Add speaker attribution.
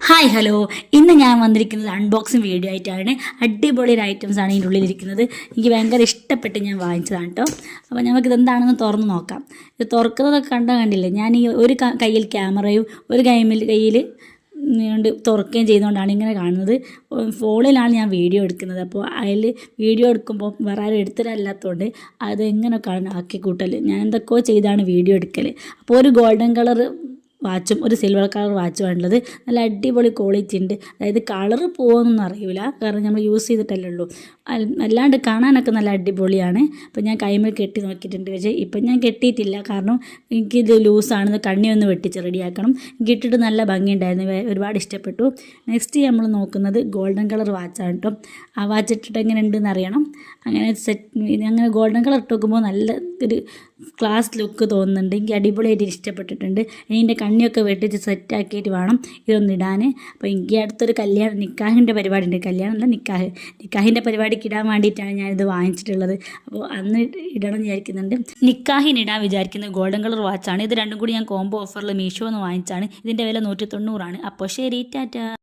Speaker 1: Hi hello, ഇന്ന് ഞാൻ വന്നിരിക്കുന്നത് അൺബോക്സിങ് വീഡിയോ ആയിട്ടാണ്. അടിപൊളി ഒരു ഐറ്റംസ് ആണ് ഇതിൻ്റെ ഉള്ളിലിരിക്കുന്നത്. എനിക്ക് ഭയങ്കര ഇഷ്ടപ്പെട്ട് ഞാൻ വാങ്ങിച്ചതാണ് കേട്ടോ. അപ്പോൾ നമുക്കിത് എന്താണെന്ന് തുറന്ന് നോക്കാം. ഇത് തുറക്കുന്നതൊക്കെ കണ്ടില്ലേ, ഞാൻ ഈ ഒരു കയ്യിൽ ക്യാമറയും ഒരു കയ്യിൽ കൊണ്ട് തുറക്കുകയും ചെയ്യുന്നതുകൊണ്ടാണ് ഇങ്ങനെ കാണുന്നത്. ഫോണിലാണ് ഞാൻ വീഡിയോ എടുക്കുന്നത്. അപ്പോൾ അതിൽ വീഡിയോ എടുക്കുമ്പോൾ വേറെ ആരും എടുത്തിട്ടല്ലാത്തതുകൊണ്ട് അത് എങ്ങനെ ആക്കി കൂട്ടൽ, ഞാൻ എന്തൊക്കെയോ ചെയ്താണ് വീഡിയോ എടുക്കൽ. അപ്പോൾ ഒരു ഗോൾഡൻ കളർ വാച്ചും ഒരു സിൽവർ കളർ വാച്ചും ഉള്ളത്. നല്ല അടിപൊളി ക്വാളിറ്റി ഉണ്ട്. അതായത് കളറ് പോകുമെന്നൊന്നും അറിയില്ല, കാരണം നമ്മൾ യൂസ് ചെയ്തിട്ടല്ലേ ഉള്ളൂ. അല്ലാണ്ട് കാണാനൊക്കെ നല്ല അടിപൊളിയാണ്. അപ്പോൾ ഞാൻ കൈമേൽ കെട്ടി നോക്കിയിട്ടുണ്ട്. പക്ഷേ ഇപ്പം ഞാൻ കെട്ടിയിട്ടില്ല, കാരണം എനിക്കിത് ലൂസാണ്. കണ്ണി ഒന്ന് വെട്ടിച്ച് റെഡിയാക്കണം. എനിക്ക് ഇട്ടിട്ട് നല്ല ഭംഗിയുണ്ടായിരുന്നു, ഒരുപാട് ഇഷ്ടപ്പെട്ടു. നെക്സ്റ്റ് നമ്മൾ നോക്കുന്നത് ഗോൾഡൻ കളർ വാച്ചാണ് കേട്ടോ. ആ വാച്ച് ഇട്ടിട്ട് എങ്ങനെ ഉണ്ടെന്ന് അറിയണം. അങ്ങനെ ഗോൾഡൻ കളർ ഇട്ട് നോക്കുമ്പോൾ നല്ല ഒരു ക്ലാസ് ലുക്ക് തോന്നുന്നുണ്ട്. എനിക്ക് അടിപൊളിയായിട്ട് ഇഷ്ടപ്പെട്ടിട്ടുണ്ട്. ഇതിൻ്റെ കണ്ണിയൊക്കെ വെട്ടിച്ച് സെറ്റാക്കിയിട്ട് വേണം ഇതൊന്ന് ഇടാൻ. അപ്പോൾ എനിക്ക് അടുത്തൊരു നിക്കാഹിൻ്റെ പരിപാടി ഉണ്ട്. കല്യാണമല്ല, നിക്കാഹിൻ്റെ പരിപാടിക്ക് ഇടാൻ വേണ്ടിയിട്ടാണ് ഞാനിത് വാങ്ങിച്ചിട്ടുള്ളത്. അപ്പോൾ അന്ന് ഇടണം വിചാരിക്കുന്നുണ്ട്. നിക്കാഹിനിടാൻ വിചാരിക്കുന്നത് ഗോൾഡൻ കളർ വാച്ചാണ്. ഇത് രണ്ടും കൂടി ഞാൻ കോംബോ ഓഫറിൽ മീഷോന്ന് വാങ്ങിച്ചാണ്. ഇതിൻ്റെ വില 190 ആണ്. അപ്പോൾ ശരി, ടാറ്റാ.